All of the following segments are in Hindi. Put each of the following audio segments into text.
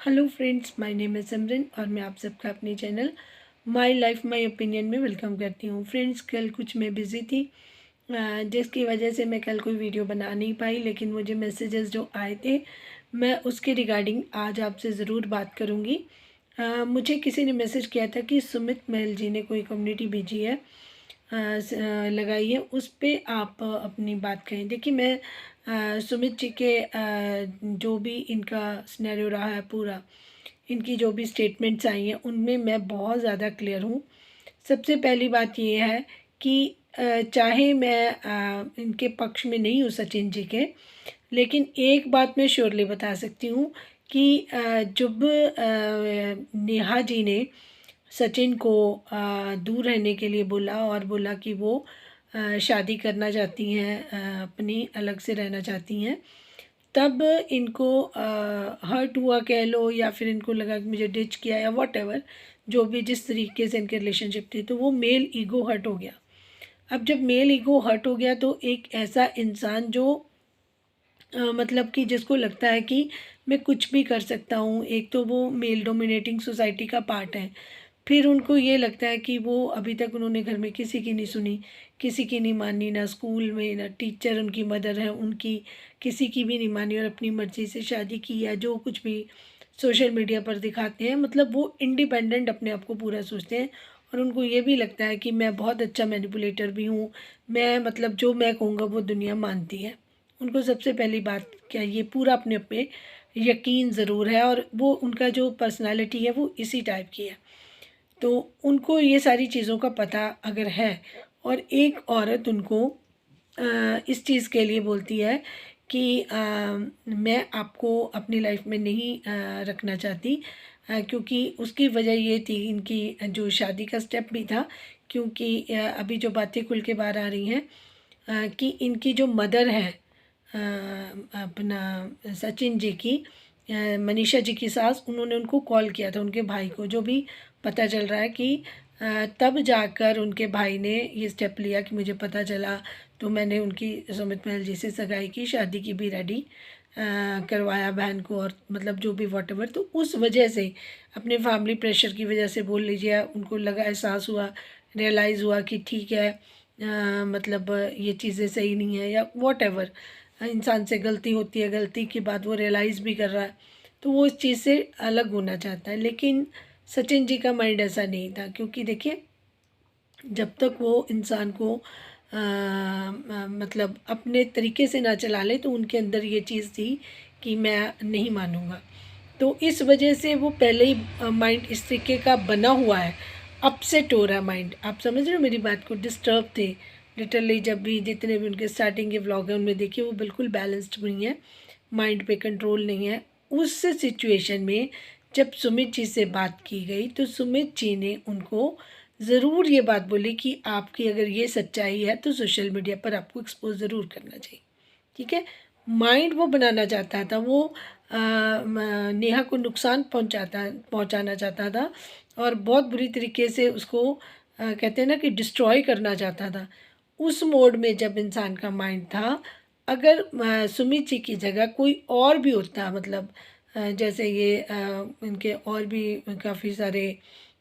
हेलो फ्रेंड्स, माय नेम है सिमरन और मैं आप सबका अपने channel my life my opinion में वेलकम करती हूँ। फ्रेंड्स, कल कुछ मैं बिज़ी थी, जिसकी वजह से मैं कल कोई वीडियो बना नहीं पाई, लेकिन मुझे मैसेजेस जो आए थे मैं उसके रिगार्डिंग आज आपसे ज़रूर बात करूँगी। मुझे किसी ने मैसेज किया था कि सुमित महल जी ने कोई कम्युनिटी भेजी है, लगाई है, उस पे आप अपनी बात कहें। देखिए, मैं सुमित जी के जो भी इनका सिनेरियो रहा है पूरा, इनकी जो भी स्टेटमेंट्स आई हैं उनमें मैं बहुत ज़्यादा क्लियर हूँ। सबसे पहली बात ये है कि चाहे मैं इनके पक्ष में नहीं हूँ सचिन जी के, लेकिन एक बात मैं श्योरली बता सकती हूँ कि जब नेहा जी ने सचिन को दूर रहने के लिए बोला और बोला कि वो शादी करना चाहती हैं, अपनी अलग से रहना चाहती हैं, तब इनको हर्ट हुआ कह लो, या फिर इनको लगा कि मुझे डिच किया या वॉट एवर, जो भी जिस तरीके से इनके रिलेशनशिप थे, तो वो मेल ईगो हर्ट हो गया। अब जब मेल ईगो हर्ट हो गया तो एक ऐसा इंसान जो मतलब कि जिसको लगता है कि मैं कुछ भी कर सकता हूँ, एक तो वो मेल डोमिनेटिंग सोसाइटी का पार्ट है, फिर उनको ये लगता है कि वो अभी तक उन्होंने घर में किसी की नहीं सुनी, किसी की नहीं मानी, ना स्कूल में, ना टीचर उनकी मदर है उनकी, किसी की भी नहीं मानी, और अपनी मर्ज़ी से शादी की, या जो कुछ भी सोशल मीडिया पर दिखाते हैं, मतलब वो इंडिपेंडेंट अपने आप को पूरा सोचते हैं। और उनको ये भी लगता है कि मैं बहुत अच्छा मैनिपुलेटर भी हूँ, मैं मतलब जो मैं कहूँगा वो दुनिया मानती है। उनको सबसे पहली बात क्या, ये पूरा अपने आप पे यकीन ज़रूर है, और वो उनका जो पर्सनालिटी है वो इसी टाइप की है। तो उनको ये सारी चीज़ों का पता अगर है, और एक औरत उनको इस चीज़ के लिए बोलती है कि मैं आपको अपनी लाइफ में नहीं रखना चाहती, क्योंकि उसकी वजह ये थी, इनकी जो शादी का स्टेप भी था, क्योंकि अभी जो बातें खुल के बाहर आ रही हैं कि इनकी जो मदर है, अपना सचिन जी की, मनीषा जी की सास, उन्होंने उनको कॉल किया था, उनके भाई को, जो भी पता चल रहा है कि तब जाकर उनके भाई ने ये स्टेप लिया कि मुझे पता चला, तो मैंने उनकी सुमित महल जी से सगाई की, शादी की भी रेडी करवाया बहन को, और मतलब जो भी वॉट एवर। तो उस वजह से अपने फैमिली प्रेशर की वजह से बोल लीजिए, उनको लगा, एहसास हुआ, रियलाइज़ हुआ कि ठीक है, मतलब ये चीज़ें सही नहीं है, या वॉट एवर, इंसान से गलती होती है, गलती के बाद वो रियलाइज़ भी कर रहा है, तो वो इस चीज़ से अलग होना चाहता है। लेकिन सचिन जी का माइंड ऐसा नहीं था, क्योंकि देखिए, जब तक वो इंसान को मतलब अपने तरीके से ना चला ले, तो उनके अंदर ये चीज़ थी कि मैं नहीं मानूंगा। तो इस वजह से वो पहले ही माइंड इस तरीके का बना हुआ है, अपसेट हो रहा है माइंड। आप समझ रहे हो मेरी बात को, डिस्टर्ब थे लिटरली। जब भी जितने भी उनके स्टार्टिंग के व्लॉग हैं उनमें देखिए वो बिल्कुल बैलेंस्ड नहीं है, माइंड पे कंट्रोल नहीं है। उस सिचुएशन में जब सुमित जी से बात की गई, तो सुमित जी ने उनको ज़रूर ये बात बोली कि आपकी अगर ये सच्चाई है तो सोशल मीडिया पर आपको एक्सपोज ज़रूर करना चाहिए। ठीक है, माइंड वो बनाना चाहता था, वो नेहा को नुकसान पहुंचाना चाहता था, और बहुत बुरी तरीके से उसको कहते हैं ना कि डिस्ट्रॉय करना चाहता था। उस मोड में जब इंसान का माइंड था, अगर सुमित जी की जगह कोई और भी होता, मतलब जैसे ये इनके और भी काफ़ी सारे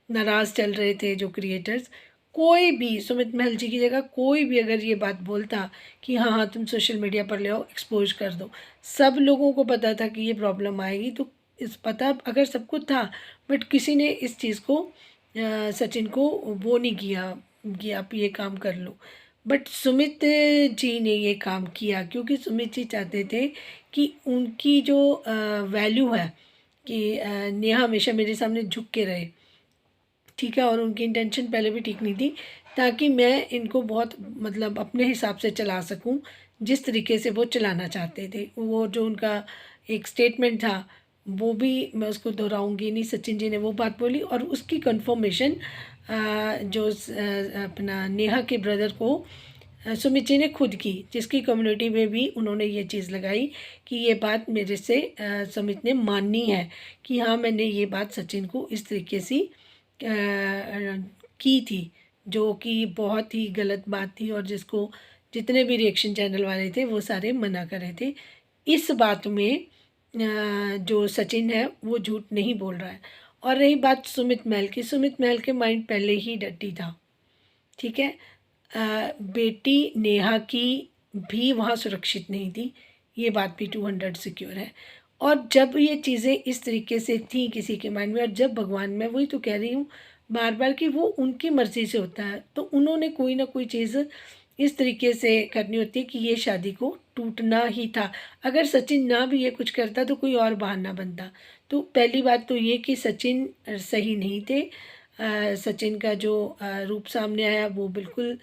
नाराज़ चल रहे थे जो क्रिएटर्स, कोई भी सुमित महल जी की जगह कोई भी अगर ये बात बोलता कि हाँ हाँ तुम सोशल मीडिया पर ले आओ, एक्सपोज कर दो, सब लोगों को पता था कि ये प्रॉब्लम आएगी। तो इस पता अगर सबको था, बट किसी ने इस चीज़ को सचिन को वो नहीं किया कि आप ये काम कर लो। बट सुमित जी ने ये काम किया, क्योंकि सुमित जी चाहते थे कि उनकी जो वैल्यू है, कि नेहा हमेशा मेरे सामने झुक के रहे, ठीक है, और उनकी इंटेंशन पहले भी ठीक नहीं थी, ताकि मैं इनको बहुत मतलब अपने हिसाब से चला सकूं, जिस तरीके से वो चलाना चाहते थे। वो जो उनका एक स्टेटमेंट था, वो भी मैं उसको दोहराऊंगी नहीं, सचिन जी ने वो बात बोली, और उसकी कंफर्मेशन जो अपना नेहा के ब्रदर को सुमित जी ने खुद की, जिसकी कम्युनिटी में भी उन्होंने ये चीज़ लगाई कि ये बात मेरे से सुमित ने माननी है, कि हाँ मैंने ये बात सचिन को इस तरीके से की थी, जो कि बहुत ही गलत बात थी, और जिसको जितने भी रिएक्शन चैनल वाले थे वो सारे मना कर रहे थे। इस बात में जो सचिन है वो झूठ नहीं बोल रहा है। और रही बात सुमित महल की, सुमित महल के माइंड पहले ही डर्टी था, ठीक है। बेटी नेहा की भी वहाँ सुरक्षित नहीं थी, ये बात भी 200 सिक्योर है। और जब ये चीज़ें इस तरीके से थी किसी के माइंड में, और जब भगवान, मैं वही तो कह रही हूँ बार बार कि वो उनकी मर्ज़ी से होता है, तो उन्होंने कोई ना कोई चीज़ इस तरीके से करनी होती है कि ये शादी को टूटना ही था। अगर सचिन ना भी ये कुछ करता तो कोई और बहाना बनता। तो पहली बात तो ये कि सचिन सही नहीं थे। सचिन का जो रूप सामने आया वो बिल्कुल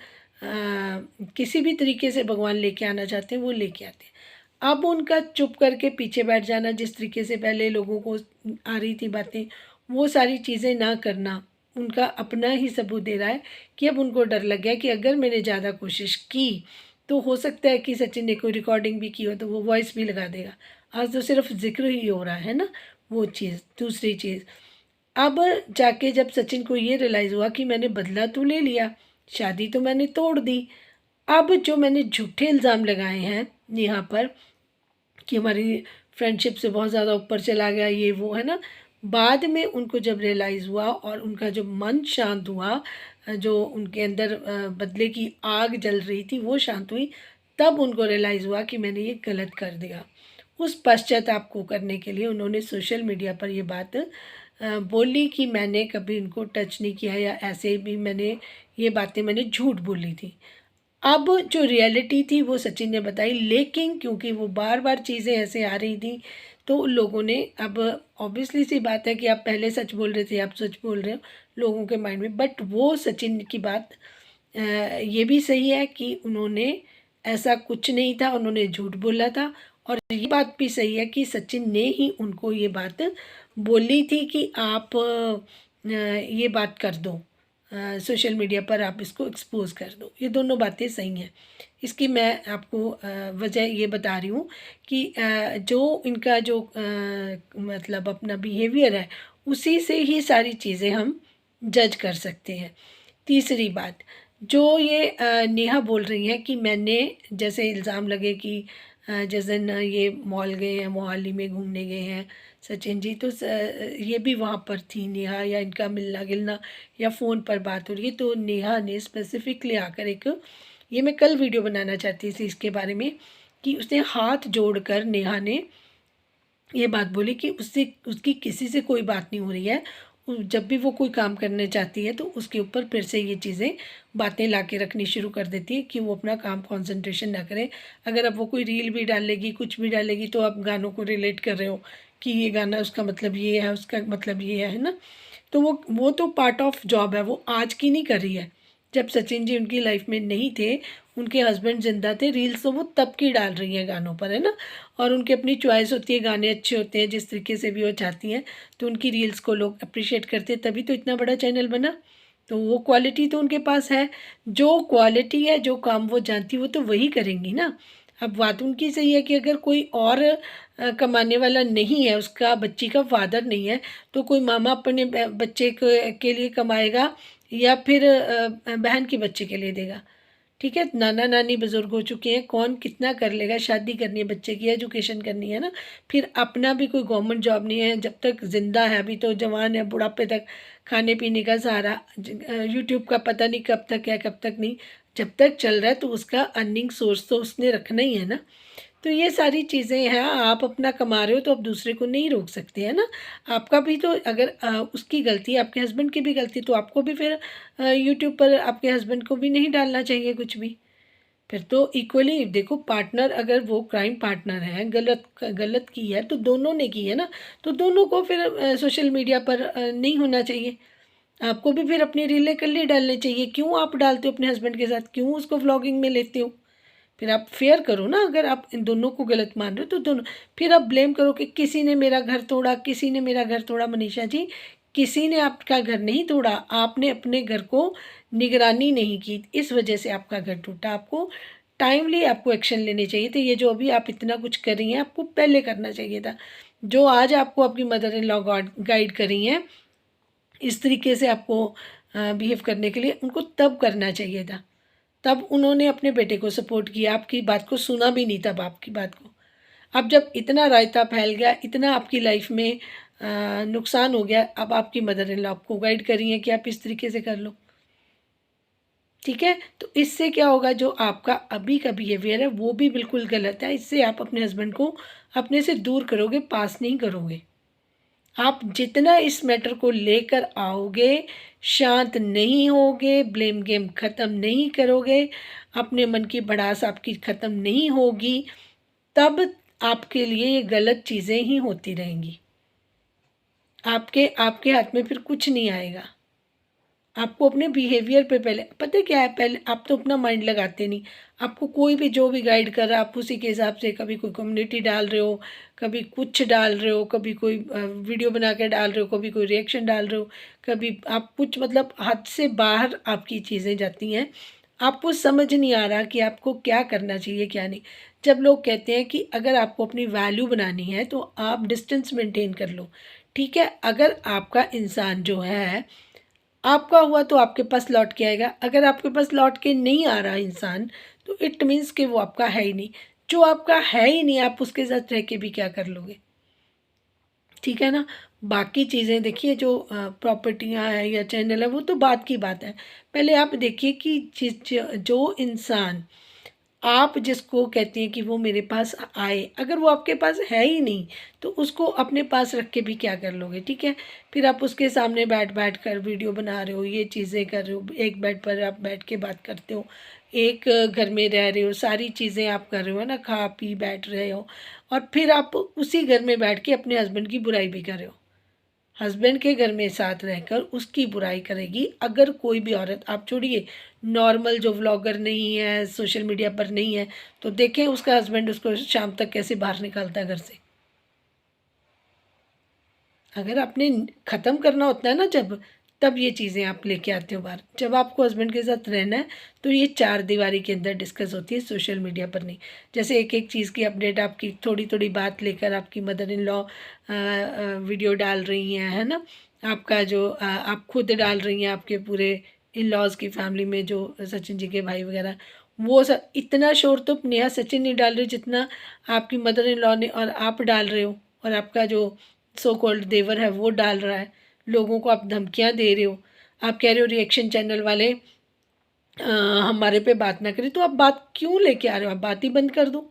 किसी भी तरीके से भगवान लेके आना चाहते हैं वो लेके आते हैं। अब उनका चुप करके पीछे बैठ जाना, जिस तरीके से पहले लोगों को आ रही थी बातें, वो सारी चीज़ें ना करना, उनका अपना ही सबूत दे रहा है कि अब उनको डर लग गया कि अगर मैंने ज़्यादा कोशिश की तो हो सकता है कि सचिन ने कोई रिकॉर्डिंग भी की हो तो वो वॉइस भी लगा देगा। आज तो सिर्फ जिक्र ही हो रहा है ना वो चीज़। दूसरी चीज़, अब जाके जब सचिन को ये रियलाइज़ हुआ कि मैंने बदला तो ले लिया, शादी तो मैंने तोड़ दी, अब जो मैंने झूठे इल्ज़ाम लगाए हैं नेहा पर कि हमारी फ्रेंडशिप से बहुत ज़्यादा ऊपर चला गया, ये वो है ना, बाद में उनको जब रियलाइज़ हुआ और उनका जो मन शांत हुआ, जो उनके अंदर बदले की आग जल रही थी वो शांत हुई, तब उनको रियलाइज़ हुआ कि मैंने ये गलत कर दिया। उस पश्चाताप को करने के लिए उन्होंने सोशल मीडिया पर ये बात बोली कि मैंने कभी उनको टच नहीं किया, या ऐसे भी मैंने ये बातें मैंने झूठ बोली थी। अब जो रियलिटी थी वो सचिन ने बताई, लेकिन क्योंकि वो बार बार चीज़ें ऐसे आ रही थी तो लोगों ने, अब ऑब्वियसली सी बात है कि आप पहले सच बोल रहे थे, आप सच बोल रहे हो लोगों के माइंड में, बट वो सचिन की बात ये भी सही है कि उन्होंने ऐसा कुछ नहीं था, उन्होंने झूठ बोला था। और ये बात भी सही है कि सचिन ने ही उनको ये बात बोली थी कि आप ये बात कर दो, सोशल मीडिया पर आप इसको एक्सपोज कर दो। ये दोनों बातें सही हैं। इसकी मैं आपको वजह ये बता रही हूँ कि जो इनका जो मतलब अपना बिहेवियर है उसी से ही सारी चीज़ें हम जज कर सकते हैं। तीसरी बात, जो ये नेहा बोल रही हैं कि मैंने, जैसे इल्ज़ाम लगे कि जिस दिन ये मॉल गए हैं, मोहाली में घूमने गए हैं सचिन जी, तो ये भी वहाँ पर थी नेहा, या इनका मिलना गिलना या फ़ोन पर बात हो रही है। तो नेहा ने स्पेसिफिकली आकर एक, ये मैं कल वीडियो बनाना चाहती थी इसके बारे में, कि उसने हाथ जोड़कर नेहा ने ये बात बोली कि उससे, उसकी किसी से कोई बात नहीं हो रही है, जब भी वो कोई काम करने चाहती है तो उसके ऊपर फिर से ये चीज़ें बातें ला के रखनी शुरू कर देती है कि वो अपना काम कंसंट्रेशन ना करे। अगर अब वो कोई रील भी डालेगी, कुछ भी डालेगी, तो आप गानों को रिलेट कर रहे हो कि ये गाना उसका मतलब ये है, उसका मतलब ये है ना। तो वो तो पार्ट ऑफ जॉब है, वो आज की नहीं कर रही है। जब सचिन जी उनकी लाइफ में नहीं थे, उनके हस्बैंड जिंदा थे, रील्स तो वो तब की डाल रही हैं गानों पर, है ना। और उनकी अपनी चॉइस होती है, गाने अच्छे होते हैं जिस तरीके से भी वो चाहती हैं, तो उनकी रील्स को लोग अप्रिशिएट करते हैं, तभी तो इतना बड़ा चैनल बना। तो वो क्वालिटी तो उनके पास है, जो क्वालिटी है, जो काम वो जानती वो तो वही करेंगी ना। अब बात उनकी सही है कि अगर कोई और कमाने वाला नहीं है, उसका बच्ची का फादर नहीं है, तो कोई मामा अपने बच्चे के लिए कमाएगा या फिर बहन के बच्चे के लिए देगा। ठीक है, नाना नानी बुजुर्ग हो चुके हैं, कौन कितना कर लेगा, शादी करनी है, बच्चे की एजुकेशन करनी है ना। फिर अपना भी कोई गवर्नमेंट जॉब नहीं है, जब तक जिंदा है, अभी तो जवान है, बुढ़ापे तक खाने पीने का सहारा, यूट्यूब का पता नहीं कब तक है कब तक नहीं, जब तक चल रहा है तो उसका अर्निंग सोर्स तो उसने रखना ही है ना। तो ये सारी चीज़ें हैं, आप अपना कमा रहे हो तो आप दूसरे को नहीं रोक सकते, है ना। आपका भी तो, अगर उसकी गलती है, आपके हस्बैंड की भी गलती, तो आपको भी फिर यूट्यूब पर आपके हस्बैंड को भी नहीं डालना चाहिए कुछ भी। फिर तो इक्वली देखो, पार्टनर अगर वो क्राइम पार्टनर है, गलत गलत की है तो दोनों ने की है ना, तो दोनों को फिर सोशल मीडिया पर नहीं होना चाहिए। आपको भी फिर अपनी रीलें कर लिए डालने चाहिए। क्यों आप डालते हो अपने हस्बैंड के साथ, क्यों उसको व्लॉगिंग में लेते हो? फिर आप फेयर करो ना। अगर आप इन दोनों को गलत मान रहे हो तो दोनों, फिर आप ब्लेम करो कि किसी ने मेरा घर तोड़ा, किसी ने मेरा घर तोड़ा। मनीषा जी, किसी ने आपका घर नहीं तोड़ा, आपने अपने घर को निगरानी नहीं की, इस वजह से आपका घर टूटा। आपको टाइमली आपको एक्शन लेने चाहिए थे। ये जो अभी आप इतना कुछ कर रही हैं, आपको पहले करना चाहिए था। जो आज आपको आपकी मदर इन लॉ गाइड कर रही हैं इस तरीके से आपको बिहेव करने के लिए, उनको तब करना चाहिए था। तब उन्होंने अपने बेटे को सपोर्ट किया, आपकी बात को सुना भी नहीं, तब आपकी बात को। अब जब इतना रायता फैल गया, इतना आपकी लाइफ में नुकसान हो गया, अब आपकी मदर इन लॉ आपको गाइड कर रही है कि आप इस तरीके से कर लो। ठीक है, तो इससे क्या होगा, जो आपका अभी का बिहेवियर है वो भी बिल्कुल गलत है। इससे आप अपने हस्बैंड को अपने से दूर करोगे, पास नहीं करोगे। आप जितना इस मैटर को लेकर आओगे, शांत नहीं होगे, ब्लेम गेम ख़त्म नहीं करोगे, अपने मन की भड़ास आपकी ख़त्म नहीं होगी, तब आपके लिए ये गलत चीज़ें ही होती रहेंगी। आपके आपके हाथ में फिर कुछ नहीं आएगा। आपको अपने बिहेवियर पे पहले पता है क्या है, पहले आप तो अपना माइंड लगाते नहीं। आपको कोई भी जो भी गाइड कर रहा है, आप उसी के हिसाब से कभी कोई कम्युनिटी डाल रहे हो, कभी कुछ डाल रहे हो, कभी कोई वीडियो बना के डाल रहे हो, कभी कोई रिएक्शन डाल रहे हो, कभी आप कुछ मतलब हद से बाहर आपकी चीज़ें जाती हैं। आपको समझ नहीं आ रहा कि आपको क्या करना चाहिए क्या नहीं। जब लोग कहते हैं कि अगर आपको अपनी वैल्यू बनानी है तो आप डिस्टेंस मेंटेन कर लो। ठीक है, अगर आपका इंसान जो है आपका हुआ तो आपके पास लौट के आएगा। अगर आपके पास लौट के नहीं आ रहा इंसान, तो इट मीन्स कि वो आपका है ही नहीं। जो आपका है ही नहीं, आप उसके साथ रह के भी क्या कर लोगे। ठीक है ना। बाकी चीज़ें देखिए, जो प्रॉपर्टियां हैं या चैनल है, वो तो बात की बात है। पहले आप देखिए कि जो इंसान आप जिसको कहती हैं कि वो मेरे पास आए, अगर वो आपके पास है ही नहीं, तो उसको अपने पास रख के भी क्या कर लोगे। ठीक है, फिर आप उसके सामने बैठ बैठ कर वीडियो बना रहे हो, ये चीज़ें कर रहे हो, एक बेड पर आप बैठ के बात करते हो, एक घर में रह रहे हो, सारी चीज़ें आप कर रहे हो ना, खा पी बैठ रहे हो, और फिर आप उसी घर में बैठ के अपने हस्बैंड की बुराई भी कर रहे हो। हस्बैंड के घर में साथ रहकर उसकी बुराई करेगी अगर कोई भी औरत। आप छोड़िए, नॉर्मल जो व्लॉगर नहीं है, सोशल मीडिया पर नहीं है, तो देखें उसका हस्बैंड उसको शाम तक कैसे बाहर निकालता है घर से। अगर आपने ख़त्म करना होता है ना, जब तब ये चीज़ें आप लेके आते हो बाहर। जब आपको हस्बैंड के साथ रहना है तो ये चार दीवारी के अंदर डिस्कस होती है, सोशल मीडिया पर नहीं। जैसे एक एक चीज़ की अपडेट, आपकी थोड़ी थोड़ी बात लेकर आपकी मदर इन लॉ वीडियो डाल रही हैं, है ना। आपका जो आप खुद डाल रही हैं, आपके पूरे इन लॉज़ की फैमिली में जो सचिन जी के भाई वगैरह, वो सब इतना शोर तो नेहा सचिन नहीं डाल रही जितना आपकी मदर इन लॉ ने और आप डाल रहे हो। और आपका जो सो कॉल्ड देवर है वो डाल रहा है। लोगों को आप धमकियां दे रहे हो। आप कह रहे हो रिएक्शन चैनल वाले हमारे पे बात ना करें, तो आप बात क्यों लेके आ रहे हो। आप बात ही बंद कर दो।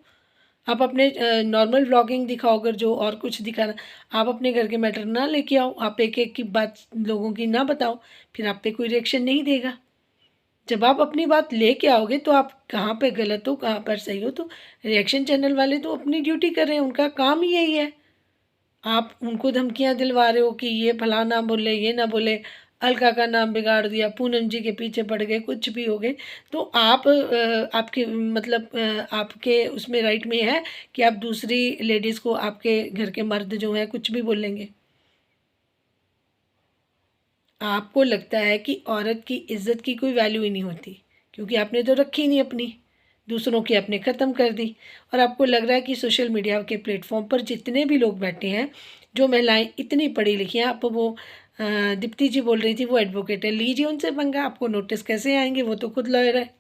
आप अपने नॉर्मल व्लॉगिंग दिखाओ, अगर जो और कुछ दिखाना, आप अपने घर के मैटर ना लेके आओ। आप एक एक की बात लोगों की ना बताओ, फिर आप पे कोई रिएक्शन नहीं देगा। जब आप अपनी बात लेके आओगे तो आप कहाँ पे गलत हो, कहाँ पर सही हो। तो रिएक्शन चैनल वाले तो अपनी ड्यूटी कर रहे हैं, उनका काम ही यही है। आप उनको धमकियां दिलवा रहे हो कि ये फला ना बोले, ये ना बोले, अलका का नाम बिगाड़ दिया, पूनम जी के पीछे पड़ गए, कुछ भी हो गए। तो आप आपके मतलब आपके उसमें राइट में है कि आप दूसरी लेडीज़ को, आपके घर के मर्द जो हैं, कुछ भी बोलेंगे। आपको लगता है कि औरत की इज्जत की कोई वैल्यू ही नहीं होती, क्योंकि आपने तो रखी नहीं अपनी, दूसरों की आपने ख़त्म कर दी। और आपको लग रहा है कि सोशल मीडिया के प्लेटफॉर्म पर जितने भी लोग बैठे हैं, जो महिलाएं इतनी पढ़ी लिखी हैं, आप वो दीप्ति जी बोल रही थी वो एडवोकेट है, लीजिए उनसे पंगा। आपको नोटिस कैसे आएंगे, वो तो खुद लॉयर है,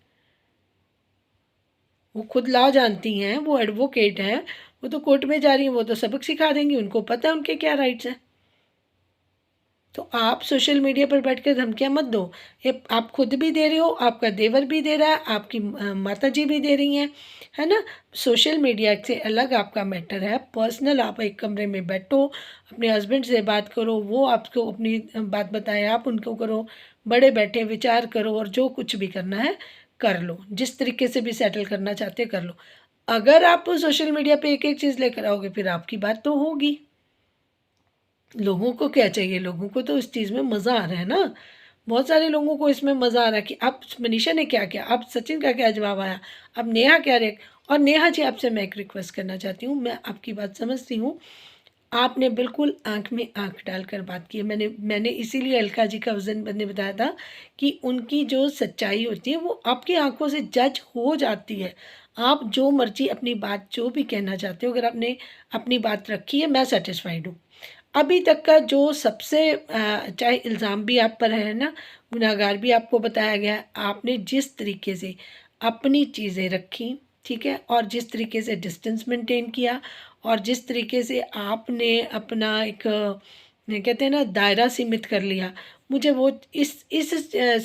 वो खुद लॉ जानती हैं, वो एडवोकेट है, वो तो कोर्ट में जा रही हैं, वो तो सबक सिखा देंगी, उनको पता है उनके क्या राइट्स हैं। तो आप सोशल मीडिया पर बैठ कर धमकियाँ मत दो। ये आप खुद भी दे रहे हो, आपका देवर भी दे रहा है, आपकी माता जी भी दे रही हैं, है ना। सोशल मीडिया से अलग आपका मैटर है पर्सनल। आप एक कमरे में बैठो, अपने हस्बैंड से बात करो, वो आपको अपनी बात बताए, आप उनको करो, बड़े बैठे विचार करो, और जो कुछ भी करना है कर लो। जिस तरीके से भी सेटल करना चाहते कर लो। अगर आप सोशल मीडिया पे एक एक चीज़ लेकर आओगे, फिर आपकी बात तो होगी। लोगों को क्या चाहिए, लोगों को तो इस चीज़ में मज़ा आ रहा है ना। बहुत सारे लोगों को इसमें मज़ा आ रहा है कि अब मनीषा ने क्या किया, अब सचिन का क्या जवाब आया, अब नेहा क्या रे। और नेहा जी, आपसे मैं एक रिक्वेस्ट करना चाहती हूँ, मैं आपकी बात समझती हूँ। आपने बिल्कुल आँख में आँख डालकर बात की है। मैंने इसीलिए अलका जी का वज़न मैंने बताया था कि उनकी जो सच्चाई होती है वो आपकी आँखों से जज हो जाती है। आप जो मर्ज़ी अपनी बात जो भी कहना चाहते हो, अगर आपने अपनी बात रखी है, मैं सैटिस्फाइड हूँ। अभी तक का जो सबसे चाहे इल्ज़ाम भी आप पर है ना, गुनहगार भी आपको बताया गया है, आपने जिस तरीके से अपनी चीज़ें रखी, ठीक है। और जिस तरीके से डिस्टेंस मेंटेन किया और जिस तरीके से आपने अपना एक कहते हैं ना दायरा सीमित कर लिया, मुझे वो इस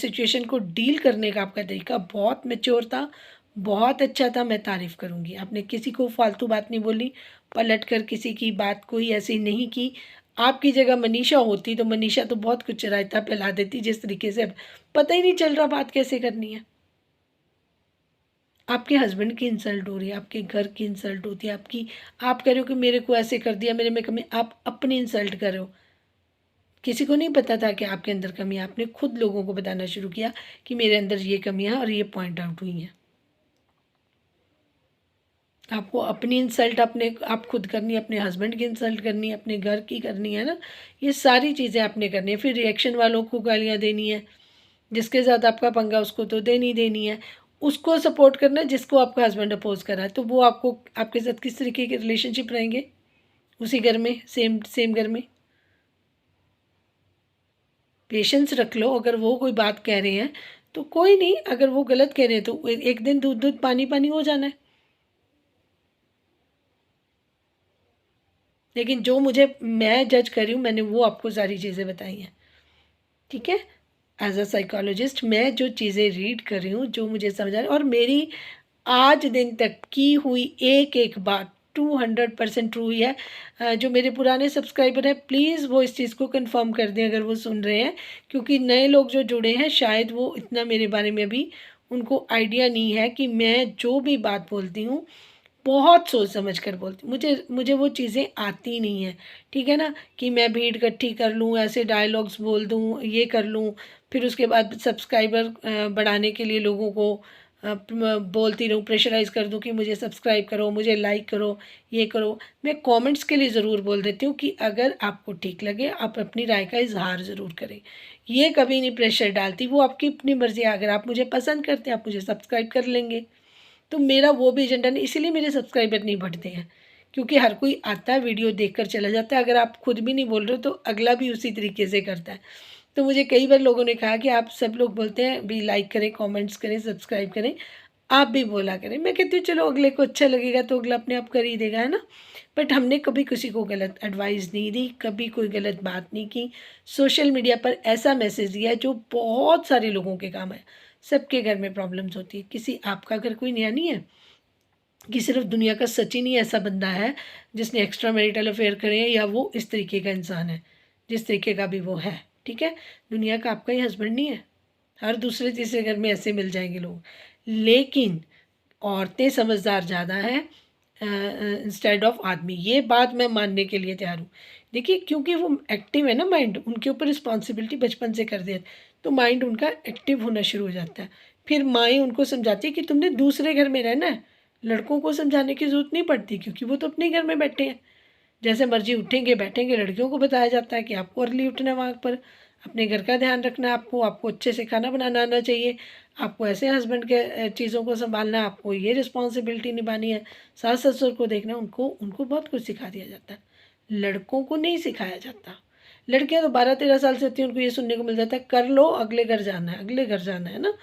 सिचुएशन को डील करने का आपका तरीका बहुत मैच्योर था, बहुत अच्छा था। मैं तारीफ़ करूँगी। आपने किसी को फालतू बात नहीं बोली, पलट कर किसी की बात कोई ऐसी नहीं की। आपकी जगह मनीषा होती तो मनीषा तो बहुत कुछ रायता फैला देती, जिस तरीके से अब पता ही नहीं चल रहा बात कैसे करनी है। आपके हस्बैंड की इंसल्ट हो रही है, आपके घर की इंसल्ट होती है, आपकी आप कह रहे हो कि मेरे को ऐसे कर दिया, मेरे में कमी, आप अपनी इंसल्ट कर रहे हो। किसी को नहीं पता था कि आपके अंदर कमी है, आपने खुद लोगों को बताना शुरू किया कि मेरे अंदर ये कमियां और ये पॉइंट आउट हुई हैं। आपको अपनी इंसल्ट अपने आप खुद करनी है, अपने हस्बैंड की इंसल्ट करनी है, अपने घर की करनी है ना, ये सारी चीज़ें आपने करनी है। फिर रिएक्शन वालों को गालियाँ देनी है, जिसके साथ आपका पंगा उसको तो देनी देनी है, उसको सपोर्ट करना है जिसको आपका हस्बैंड अपोज कर रहा है। तो वो आपको आपके साथ किस तरीके के रिलेशनशिप रहेंगे उसी घर में, सेम सेम घर में। पेशेंस रख लो। अगर वो कोई बात कह रहे हैं तो कोई नहीं, अगर वो गलत कह रहे हैं तो एक दिन दूध दूध पानी पानी हो जाना है। लेकिन जो मुझे मैं जज कर रही हूँ, मैंने वो आपको सारी चीज़ें बताई हैं, ठीक है। एज अ साइकोलॉजिस्ट मैं जो चीज़ें रीड कर रही हूँ, जो मुझे समझ आ रही है, और मेरी आज दिन तक की हुई एक एक बात 200% ट्रू ही है। जो मेरे पुराने सब्सक्राइबर हैं, प्लीज़ वो इस चीज़ को कंफर्म कर दें अगर वो सुन रहे हैं, क्योंकि नए लोग जो जुड़े हैं शायद वो इतना मेरे बारे में अभी उनको आइडिया नहीं है कि मैं जो भी बात बोलती हूँ बहुत सोच समझ कर बोलती हूँ। मुझे मुझे वो चीज़ें आती नहीं हैं, ठीक है ना, कि मैं भीड़ इकट्ठी कर लूँ, ऐसे डायलॉग्स बोल दूँ, ये कर लूँ, फिर उसके बाद सब्सक्राइबर बढ़ाने के लिए लोगों को बोलती रहूँ, प्रेशराइज़ कर दूँ कि मुझे सब्सक्राइब करो, मुझे लाइक करो, ये करो। मैं कमेंट्स के लिए ज़रूर बोल देती हूँ कि अगर आपको ठीक लगे आप अपनी राय का इज़हार ज़रूर करें। ये कभी नहीं प्रेशर डालती, वो आपकी अपनी मर्ज़ी है। अगर आप मुझे पसंद करते हैं आप मुझे सब्सक्राइब कर लेंगे, तो मेरा वो भी एजेंडा नहीं, इसीलिए मेरे सब्सक्राइबर नहीं बढ़ते हैं, क्योंकि हर कोई आता है वीडियो देखकर चला जाता है। अगर आप खुद भी नहीं बोल रहे हो तो अगला भी उसी तरीके से करता है। तो मुझे कई बार लोगों ने कहा कि आप सब लोग बोलते हैं भी लाइक करें, कमेंट्स करें, सब्सक्राइब करें, आप भी बोला करें। मैं कहती हूँ चलो अगले को अच्छा लगेगा तो अगला अपने आप कर ही देगा, है ना। बट हमने कभी किसी को गलत एडवाइस नहीं दी, कभी कोई गलत बात नहीं की। सोशल मीडिया पर ऐसा मैसेज दिया जो बहुत सारे लोगों के काम है। सबके घर में प्रॉब्लम्स होती है, किसी आपका घर कोई नया नहीं है कि सिर्फ दुनिया का सचिन ही ऐसा बंदा है जिसने एक्स्ट्रा मैरिटल अफेयर करे हैं, या वो इस तरीके का इंसान है जिस तरीके का भी वो है, ठीक है। दुनिया का आपका ही हस्बैंड नहीं है, हर दूसरे तीसरे घर में ऐसे मिल जाएंगे लोग। लेकिन औरतें समझदार ज़्यादा हैं इंस्टेड ऑफ आदमी, ये बात मैं मानने के लिए तैयार हूँ। देखिए क्योंकि वो एक्टिव है ना, माइंड उनके ऊपर रिस्पॉन्सिबिलिटी बचपन से कर दिया, तो माइंड उनका एक्टिव होना शुरू हो जाता है। फिर माएँ उनको समझाती है कि तुमने दूसरे घर में रहना है, लड़कों को समझाने की ज़रूरत नहीं पड़ती क्योंकि वो तो अपने घर में बैठे हैं, जैसे मर्जी उठेंगे बैठेंगे। लड़कियों को बताया जाता है कि आपको अर्ली उठना है, वहाँ पर अपने घर का ध्यान रखना है, आपको आपको अच्छे से खाना बनाना आना चाहिए, आपको ऐसे हस्बैंड के चीज़ों को संभालना है, आपको ये रिस्पॉन्सिबिलिटी निभानी है, सास ससुर को देखना, उनको उनको बहुत कुछ सिखा दिया जाता है। लड़कों को नहीं सिखाया जाता। लड़कियां तो 12-13 साल से होती हैं, उनको ये सुनने को मिल जाता है कर लो, अगले घर जाना है, अगले घर जाना है ना।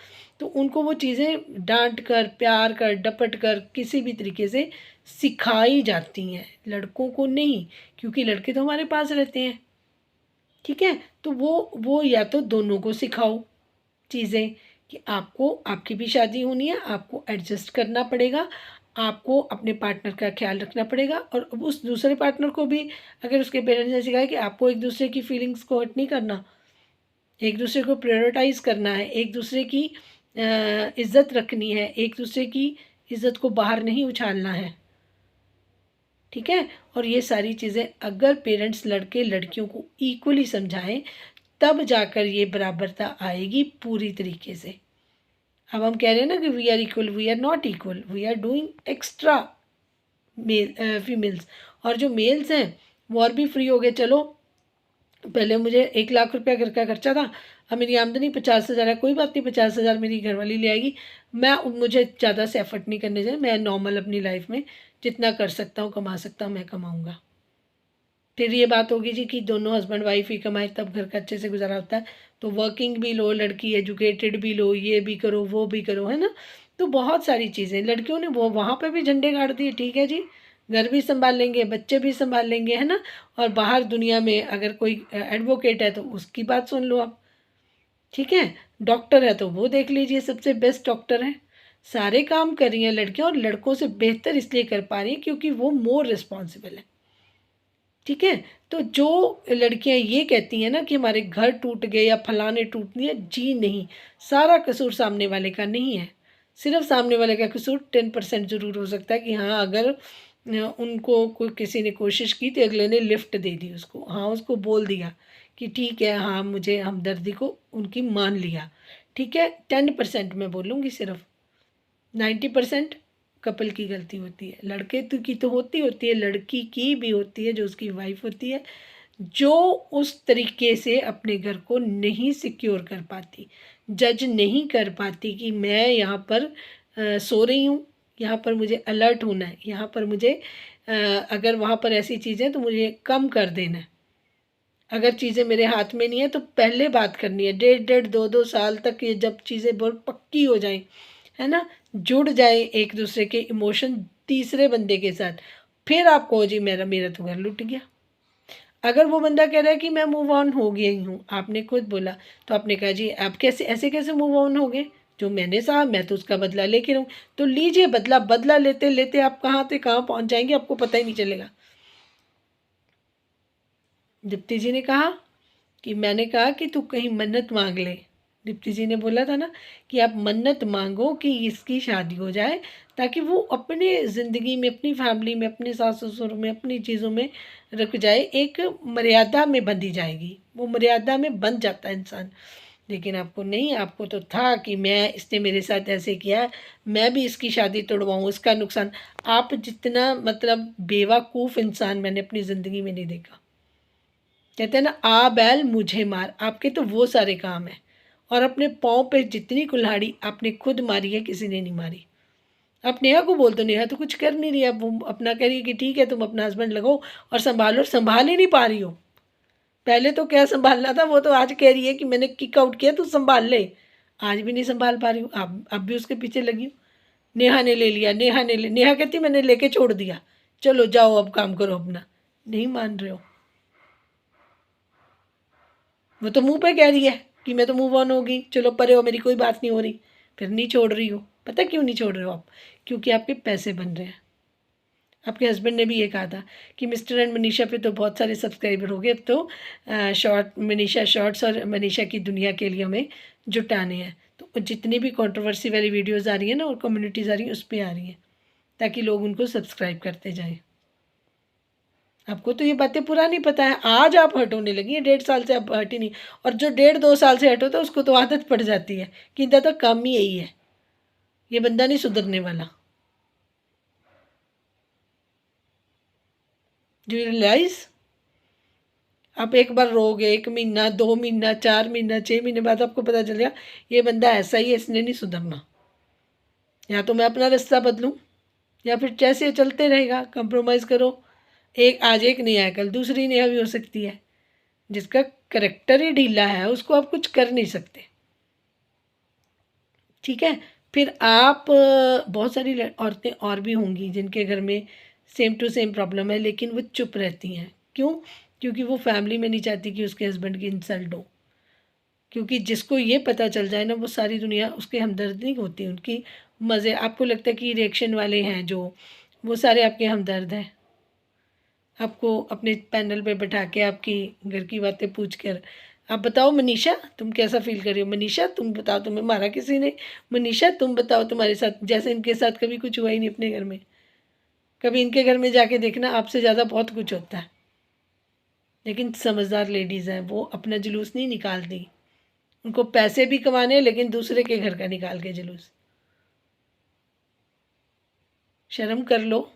तो उनको वो चीज़ें डांट कर, प्यार कर, डपट कर, किसी भी तरीके से सिखाई जाती हैं, लड़कों को नहीं, क्योंकि लड़के तो हमारे पास रहते हैं, ठीक है। तो वो या तो दोनों को सिखाओ चीज़ें कि आपको आपकी भी शादी होनी है, आपको एडजस्ट करना पड़ेगा, आपको अपने पार्टनर का ख्याल रखना पड़ेगा, और उस दूसरे पार्टनर को भी अगर उसके पेरेंट्स ने सिखाया कि आपको एक दूसरे की फीलिंग्स को हर्ट नहीं करना, एक दूसरे को प्रायोरिटाइज करना है, एक दूसरे की इज्जत रखनी है, एक दूसरे की इज्जत को बाहर नहीं उछालना है, ठीक है। और ये सारी चीज़ें अगर पेरेंट्स लड़के लड़कियों को इक्वली समझाएं तब जाकर ये बराबरता आएगी पूरी तरीके से। अब हम कह रहे हैं ना कि we are equal, we are not equal, we are doing extra male females, और जो मेल्स हैं वो और भी फ्री हो गए। चलो पहले मुझे 1 लाख रुपया घर का खर्चा था, अब मेरी आमदनी 50,000 है, कोई बात नहीं, 50,000 मेरी घरवाली ले आएगी। मैं मुझे ज़्यादा से एफर्ट नहीं करने चाहिए, मैं नॉर्मल अपनी लाइफ में जितना कर सकता हूँ कमा सकता हूँ मैं कमाऊँगा। फिर ये बात होगी जी कि दोनों हस्बैंड वाइफ ही कमाए तब घर का अच्छे से गुजारा होता है, तो वर्किंग भी लो, लड़की एजुकेटेड भी लो, ये भी करो वो भी करो, है ना। तो बहुत सारी चीज़ें लड़कियों ने वो वहाँ पे भी झंडे गाड़ दिए, ठीक है जी, घर भी संभाल लेंगे, बच्चे भी संभाल लेंगे, है ना। और बाहर दुनिया में अगर कोई एडवोकेट है तो उसकी बात सुन लो आप, ठीक है। डॉक्टर है तो वो देख लीजिए, सबसे बेस्ट डॉक्टर है। सारे काम कर रही हैं लड़कियां, और लड़कों से बेहतर इसलिए कर पा रही हैं क्योंकि वो मोर रिस्पॉन्सिबल है, ठीक है। तो जो लड़कियां ये कहती हैं ना कि हमारे घर टूट गए या फलाने टूट दिए, जी नहीं, सारा कसूर सामने वाले का नहीं है। सिर्फ सामने वाले का कसूर 10% ज़रूर हो सकता है कि हाँ, अगर उनको कोई किसी ने कोशिश की तो अगले ने लिफ्ट दे दी उसको, हाँ उसको बोल दिया कि ठीक है, हाँ मुझे हमदर्दी को उनकी मान लिया, ठीक है। 10% मैं बोलूँगी, सिर्फ 90% कपल की गलती होती है। लड़के तो की तो होती है, लड़की की भी होती है जो उसकी वाइफ होती है, जो उस तरीके से अपने घर को नहीं सिक्योर कर पाती, जज नहीं कर पाती कि मैं यहाँ पर सो रही हूँ, यहाँ पर मुझे अलर्ट होना है, यहाँ पर मुझे अगर वहाँ पर ऐसी चीज़ें तो मुझे कम कर देना है। अगर चीज़ें मेरे हाथ में नहीं है तो पहले बात करनी है, 1.5 2 साल तक, ये जब चीज़ें बहुत पक्की हो जाएं, है ना, जुड़ जाए एक दूसरे के इमोशन तीसरे बंदे के साथ, फिर आप कहो जी मेरा मेरा तो घर लुट गया। अगर वो बंदा कह रहा है कि मैं मूव ऑन हो गई हूँ, आपने खुद बोला, तो आपने कहा जी आप कैसे ऐसे कैसे मूव ऑन हो गए, जो मैंने कहा मैं तो उसका बदला लेके रहूँ। तो लीजिए बदला, बदला लेते लेते आप कहाँ से कहाँ पहुँच जाएंगे, आपको पता ही नहीं चलेगा। दीप्ति जी ने कहा कि मैंने कहा कि तू कहीं मन्नत मांग ले, दीप्ति जी ने बोला था ना कि आप मन्नत मांगो कि इसकी शादी हो जाए, ताकि वो अपने ज़िंदगी में, अपनी फैमिली में, अपने सास ससुर में, अपनी चीज़ों में रुक जाए, एक मर्यादा में बंधी जाएगी, वो मर्यादा में बंध जाता है इंसान। लेकिन आपको नहीं, आपको तो था कि मैं, इसने मेरे साथ ऐसे किया है, मैं भी इसकी शादी तोड़वाऊँ, इसका नुकसान। आप जितना मतलब बेवकूफ़ इंसान मैंने अपनी ज़िंदगी में नहीं देखा। कहते हैं ना, आ बैल मुझे मार, आपके तो वो सारे काम हैं। और अपने पाँव पे जितनी कुल्हाड़ी आपने खुद मारी है, किसी ने नहीं मारी। आप नेहा को बोल दो, नेहा तो कुछ कर नहीं रही है, वो अपना कह रही है कि ठीक है तुम अपना हस्बैंड लगाओ और संभालो, और संभाल ही नहीं पा रही हो। पहले तो क्या संभालना था, वो तो आज कह रही है कि मैंने किक आउट किया तू संभाल ले, आज भी नहीं संभाल पा रही हूँ। अब भी उसके पीछे लगी हूँ। नेहा ने ले लिया, नेहा कहती मैंने लेके छोड़ दिया, चलो जाओ अब काम करो अपना। नहीं मान रहे हो। वो तो मुंह पे कह रही है कि मैं तो मूव ऑन हो गई, चलो परे हो, मेरी कोई बात नहीं हो रही, फिर नहीं छोड़ रही हो। पता क्यों नहीं छोड़ रहे हो आप? क्योंकि आपके पैसे बन रहे हैं। आपके हस्बैंड ने भी ये कहा था कि मिस्टर एंड मनीषा पे तो बहुत सारे सब्सक्राइबर हो गए, अब तो शॉर्ट मनीषा शॉर्ट्स और मनीषा की दुनिया के लिए हमें जुटाने हैं। तो जितनी भी कंट्रोवर्सी वाली वीडियोज़ आ रही है ना, और कम्युनिटीज़ आ रही हैं, उस पर आ रही हैं, ताकि लोग उनको सब्सक्राइब करते जाएँ। आपको तो ये बातें पुरानी पता है, आज आप हर्ट होने लगी हैं, 1.5 साल से आप हर्ट ही नहीं। और जो 1.5 2 साल से हर्ट होता है उसको तो आदत पड़ जाती है कि इनका तो काम ही यही है, ये बंदा नहीं सुधरने वाला। Do you realize? आप एक बार रोगे, 1 महीना 2 महीना 4 महीना 6 महीने बाद आपको पता चल गया ये बंदा ऐसा ही है, इसने नहीं सुधरना। या तो मैं अपना रास्ता बदलूँ, या फिर जैसे चलते रहेगा, कंप्रोमाइज़ करो। एक आज एक नहीं आया, कल दूसरी नेहा भी हो सकती है। जिसका करेक्टर ही ढीला है उसको आप कुछ कर नहीं सकते, ठीक है। फिर आप बहुत सारी औरतें और भी होंगी जिनके घर में सेम टू सेम प्रॉब्लम है, लेकिन वो चुप रहती हैं। क्यों? क्योंकि वो फैमिली में नहीं चाहती कि उसके हस्बैंड की इंसल्ट हो। क्योंकि जिसको ये पता चल जाए ना, वो सारी दुनिया उसके हमदर्द नहीं होती, उनकी मज़े। आपको लगता है कि रिएक्शन वाले हैं जो, वो सारे आपके हमदर्द हैं। आपको अपने पैनल पे बैठा के आपकी घर की बातें पूछ कर, आप बताओ मनीषा तुम कैसा फील कर रही हो, मनीषा तुम बताओ तुम्हें मारा किसी ने, मनीषा तुम बताओ तुम्हारे साथ, जैसे इनके साथ कभी कुछ हुआ ही नहीं अपने घर में। कभी इनके घर में जाके देखना, आपसे ज़्यादा बहुत कुछ होता है। लेकिन समझदार लेडीज़ हैं, वो अपना जुलूस नहीं निकालती। उनको पैसे भी कमाने हैं, लेकिन दूसरे के घर का निकाल के जुलूस। शर्म कर लो।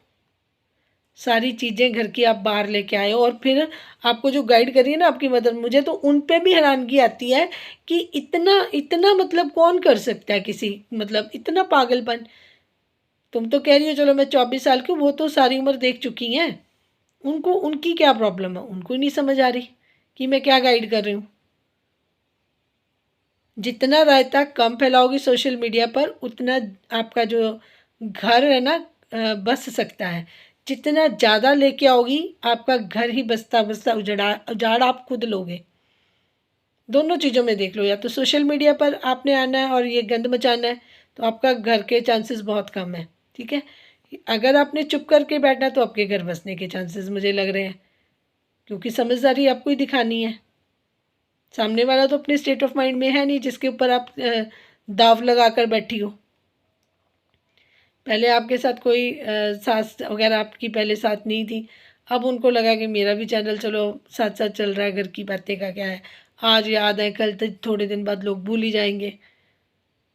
सारी चीज़ें घर की आप बाहर लेके आए हो, और फिर आपको जो गाइड करिए ना आपकी मदर, मुझे तो उन पे भी हैरानगी आती है कि इतना इतना मतलब कौन कर सकता है, किसी मतलब इतना पागलपन। तुम तो कह रही हो चलो मैं 24 साल की हूँ, वो तो सारी उम्र देख चुकी हैं। उनको उनकी क्या प्रॉब्लम है, उनको ही नहीं समझ आ रही कि मैं क्या गाइड कर रही हूँ। जितना रायता कम फैलाओगी सोशल मीडिया पर, उतना आपका जो घर है ना बस सकता है। जितना ज़्यादा लेके आओगी, आपका घर ही बसता बसता उजाड़ आप खुद लोगे। दोनों चीज़ों में देख लो, या तो सोशल मीडिया पर आपने आना है और ये गंद मचाना है, तो आपका घर के चांसेस बहुत कम है। ठीक है, अगर आपने चुप करके बैठना है तो आपके घर बसने के चांसेस मुझे लग रहे हैं, क्योंकि समझदारी आपको ही दिखानी है। सामने वाला तो अपने स्टेट ऑफ माइंड में है नहीं जिसके ऊपर आप दाव लगा कर बैठी हो। पहले आपके साथ कोई सास वगैरह आपकी पहले साथ नहीं थी, अब उनको लगा कि मेरा भी चैनल चलो साथ साथ चल रहा है, घर की बातें का क्या है, आज याद है कल तक थोड़े दिन बाद लोग भूल ही जाएंगे,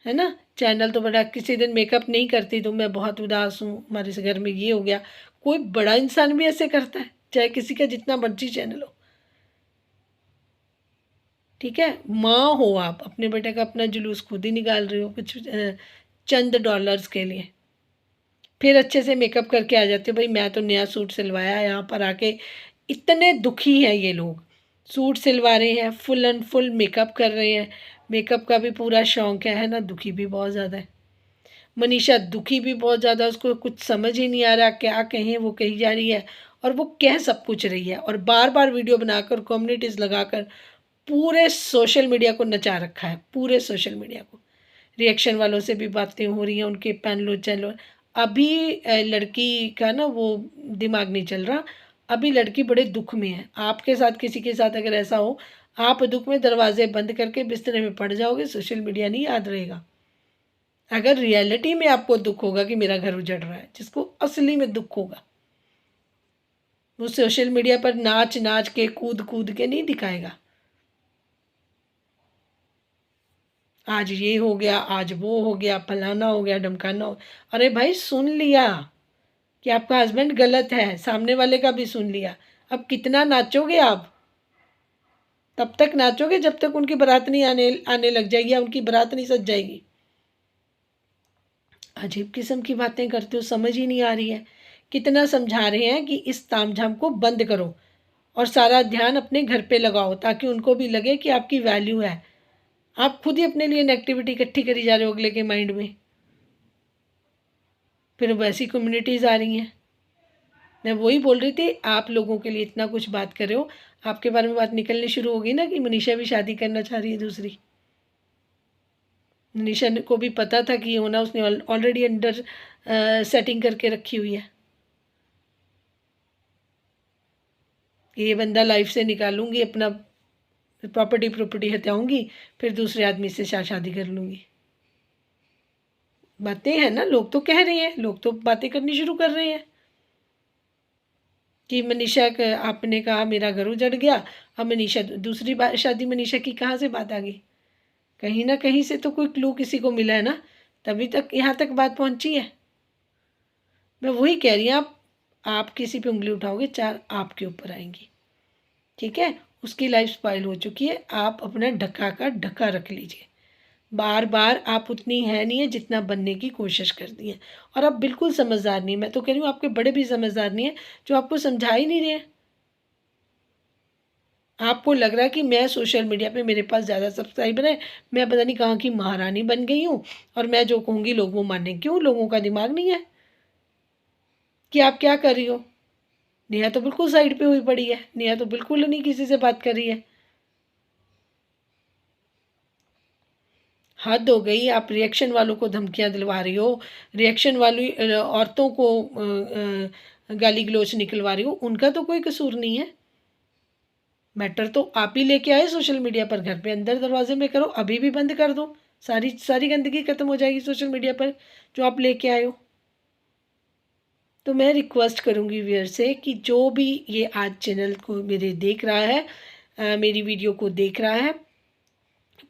है ना। चैनल तो बड़ा, किसी दिन मेकअप नहीं करती तो मैं बहुत उदास हूँ, हमारे से घर में ये हो गया। कोई बड़ा इंसान भी ऐसे करता है, चाहे किसी का जितना मर्जी चैनल हो। ठीक है, माँ हो आप, अपने बेटे का अपना जुलूस खुद ही निकाल रहे हो कुछ चंद डॉलर्स के लिए, फिर अच्छे से मेकअप करके आ जाते हो। भाई मैं तो नया सूट सिलवाया, यहाँ पर आके इतने दुखी हैं ये लोग। सूट सिलवा रहे हैं, फुल एंड फुल मेकअप कर रहे हैं, मेकअप का भी पूरा शौक है ना। दुखी भी बहुत ज़्यादा है मनीषा, दुखी भी बहुत ज़्यादा, उसको कुछ समझ ही नहीं आ रहा क्या कहें, वो कही जा रही है और वो कह सब कुछ रही है, और बार बार वीडियो बनाकर कम्युनिटीज़ लगाकर पूरे सोशल मीडिया को नचा रखा है, पूरे सोशल मीडिया को। रिएक्शन वालों से भी बातें हो रही हैं, उनके पैन लो चैनल। अभी लड़की का ना वो दिमाग नहीं चल रहा, अभी लड़की बड़े दुख में है। आपके साथ किसी के साथ अगर ऐसा हो, आप दुख में दरवाजे बंद करके बिस्तरे में पड़ जाओगे, सोशल मीडिया नहीं याद रहेगा। अगर रियलिटी में आपको दुख होगा कि मेरा घर उजड़ रहा है, जिसको असली में दुख होगा, वो सोशल मीडिया पर नाच नाच के कूद कूद के नहीं दिखाएगा। आज ये हो गया, आज वो हो गया, फलाना हो गया, ढमकाना हो। अरे भाई सुन लिया कि आपका हस्बैंड गलत है, सामने वाले का भी सुन लिया, अब कितना नाचोगे आप? तब तक नाचोगे जब तक उनकी बारात नहीं आने आने लग जाएगी या उनकी बारात नहीं सज जाएगी। अजीब किस्म की बातें करते हो, समझ ही नहीं आ रही है। कितना समझा रहे हैं कि इस तामझाम को बंद करो और सारा ध्यान अपने घर पे लगाओ, ताकि उनको भी लगे कि आपकी वैल्यू है। आप खुद ही अपने लिए नेगेटिविटी इकट्ठी करी जा रहे हो अगले के माइंड में, फिर वैसी कम्युनिटीज़ आ रही हैं। मैं वही बोल रही थी, आप लोगों के लिए इतना कुछ बात कर रहे हो, आपके बारे में बात निकलनी शुरू हो गई ना कि मनीषा भी शादी करना चाह रही है दूसरी। मनीषा को भी पता था कि ये होना, उसने ऑलरेडी अंडर सेटिंग करके रखी हुई है कि ये बंदा लाइफ से निकालूंगी, अपना प्रॉपर्टी हत्याऊंगी, फिर दूसरे आदमी से शादी कर लूँगी। बातें हैं ना, लोग तो कह रहे हैं, लोग तो बातें करनी शुरू कर रहे हैं कि मनीषा आपने कहा मेरा घर उजड़ गया, अब मनीषा दूसरी बात शादी, मनीषा की कहाँ से बात आ गई? कहीं ना कहीं से तो कोई क्लू किसी को मिला है ना, तभी तक यहाँ तक बात पहुँची है। मैं वही कह रही हूँ, आप किसी पे उंगली उठाओगे, चार आपके ऊपर आएंगी। ठीक है, उसकी लाइफ स्पॉइल हो चुकी है, आप अपना ढका का ढका रख लीजिए। बार बार आप उतनी है नहीं है जितना बनने की कोशिश करती हैं, और आप बिल्कुल समझदार नहीं है। मैं तो कह रही हूँ आपके बड़े भी समझदार नहीं है, जो आपको समझा ही नहीं रहे हैं। आपको लग रहा है कि मैं सोशल मीडिया पे, मेरे पास ज़्यादा सब्सक्राइबर है, मैं पता नहीं कहाँ की महारानी बन गई हूँ, और मैं जो कहूँगी लोग वो माने। क्यों? लोगों का दिमाग नहीं है कि आप क्या कर रही हो। नेहा तो बिल्कुल साइड पे हुई पड़ी है, नेहा तो बिल्कुल नहीं किसी से बात कर रही है। हद हो गई, आप रिएक्शन वालों को धमकियां दिलवा रही हो, रिएक्शन वाली औरतों को गाली गलौज निकलवा रही हो। उनका तो कोई कसूर नहीं है, मैटर तो आप ही लेके आए सोशल मीडिया पर। घर पे अंदर दरवाजे में करो, अभी भी बंद कर दो, सारी सारी गंदगी खत्म हो जाएगी सोशल मीडिया पर जो आप लेके आए हो। तो मैं रिक्वेस्ट करूँगी व्यूअर से कि जो भी ये आज चैनल को मेरे देख रहा है, मेरी वीडियो को देख रहा है,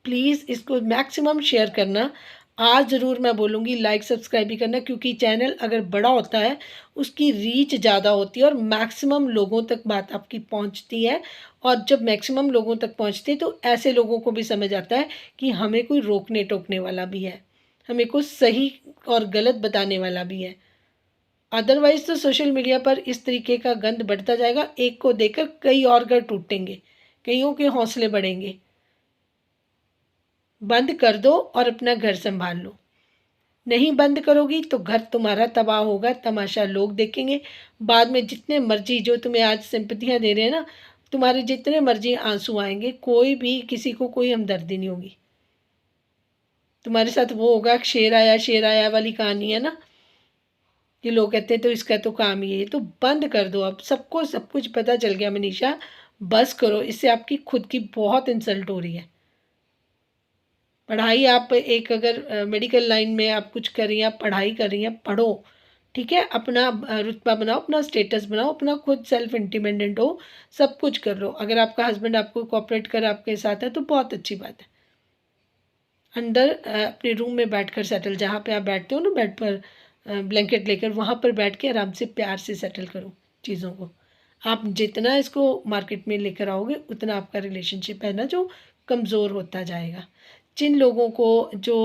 प्लीज़ इसको मैक्सिमम शेयर करना। आज ज़रूर मैं बोलूँगी लाइक सब्सक्राइब भी करना, क्योंकि चैनल अगर बड़ा होता है उसकी रीच ज़्यादा होती है और मैक्सिमम लोगों तक बात आपकी पहुँचती है। और जब मैक्सिमम लोगों तक पहुँचती है तो ऐसे लोगों को भी समझ आता है कि हमें कोई रोकने टोकने वाला भी है, हमें कुछ सही और गलत बताने वाला भी है। अदरवाइज़ तो सोशल मीडिया पर इस तरीके का गंद बढ़ता जाएगा, एक को देखकर कई और घर टूटेंगे, कईयों के हौसले बढ़ेंगे। बंद कर दो और अपना घर संभाल लो। नहीं बंद करोगी तो घर तुम्हारा तबाह होगा, तमाशा लोग देखेंगे। बाद में जितने मर्जी जो तुम्हें आज सिंपतियाँ दे रहे हैं ना, तुम्हारे जितने मर्जी आंसू आएंगे, कोई भी किसी को कोई हमदर्दी नहीं होगी। तुम्हारे साथ वो होगा शेर आया वाली कहानी है ना, कि लोग कहते हैं तो इसका तो काम ही है। तो बंद कर दो, अब सबको सब कुछ पता चल गया मनीषा, बस करो। इससे आपकी खुद की बहुत इंसल्ट हो रही है। पढ़ाई आप एक अगर मेडिकल लाइन में आप कुछ कर रही हैं, आप पढ़ाई कर रही हैं, पढ़ो, ठीक है। अपना रुतबा बनाओ, अपना स्टेटस बनाओ, अपना खुद सेल्फ इंडिपेंडेंट हो, सब कुछ कर लो। अगर आपका हस्बैंड आपको कोऑपरेट कर आपके साथ है तो बहुत अच्छी बात है। अंदर अपने रूम में बैठकर सेटल, जहाँ पे आप बैठते हो ना बेड पर ब्लैंकेट लेकर, वहाँ पर बैठ के आराम से प्यार से सेटल करो चीज़ों को। आप जितना इसको मार्केट में लेकर आओगे उतना आपका रिलेशनशिप है ना जो कमज़ोर होता जाएगा। जिन लोगों को जो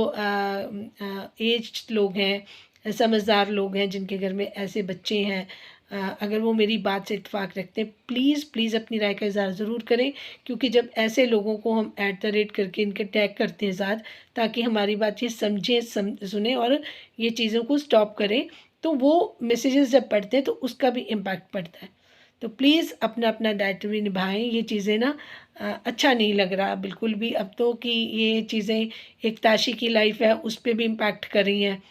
एज्ड लोग हैं, समझदार लोग हैं, जिनके घर में ऐसे बच्चे हैं, अगर वो मेरी बात से इत्तेफाक रखते हैं, प्लीज़ प्लीज़ अपनी राय का इज़हार ज़रूर करें। क्योंकि जब ऐसे लोगों को हम एट द रेट करके इनके टैग करते हैं साथ, ताकि हमारी बात ये समझें, सुने और ये चीज़ों को स्टॉप करें, तो वो मैसेजेस जब पढ़ते हैं तो उसका भी इम्पैक्ट पड़ता है। तो प्लीज़ अपना अपना दायित्व भी निभाएं। ये चीज़ें ना अच्छा नहीं लग रहा बिल्कुल भी अब तो, कि ये चीज़ें एक ताशी की लाइफ है उस पर भी इम्पैक्ट कर रही हैं।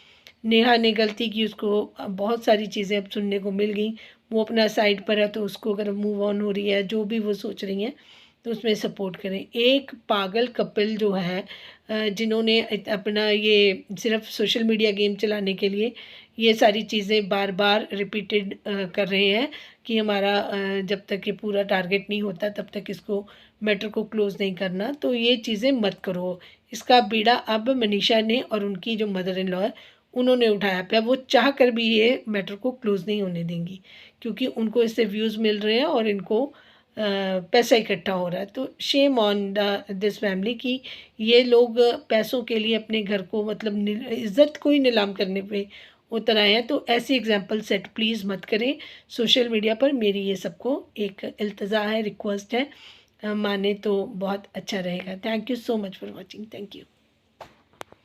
नेहा ने गलती की, उसको बहुत सारी चीज़ें अब सुनने को मिल गई। वो अपना साइड पर है तो उसको अगर मूव ऑन हो रही है, जो भी वो सोच रही हैं, तो उसमें सपोर्ट करें। एक पागल कपल जो है जिन्होंने अपना ये सिर्फ सोशल मीडिया गेम चलाने के लिए ये सारी चीज़ें बार बार रिपीटेड कर रहे हैं कि हमारा जब तक ये पूरा टारगेट नहीं होता तब तक इसको मैटर को क्लोज़ नहीं करना, तो ये चीज़ें मत करो। इसका बीड़ा अब मनीषा ने और उनकी जो मदर इन लॉ है उन्होंने उठाया पे। वो चाह कर भी ये मैटर को क्लोज़ नहीं होने देंगी, क्योंकि उनको इससे व्यूज़ मिल रहे हैं और इनको पैसा इकट्ठा हो रहा है। तो shame on the this family कि ये लोग पैसों के लिए अपने घर को मतलब इज़्ज़त को ही नीलाम करने पे उतर आए हैं। तो ऐसी एग्जाम्पल सेट प्लीज़ मत करें सोशल मीडिया पर। मेरी ये सबको एक इल्तज़ा है, रिक्वेस्ट है, माने तो बहुत अच्छा रहेगा। Thank you so much for watching. Thank you.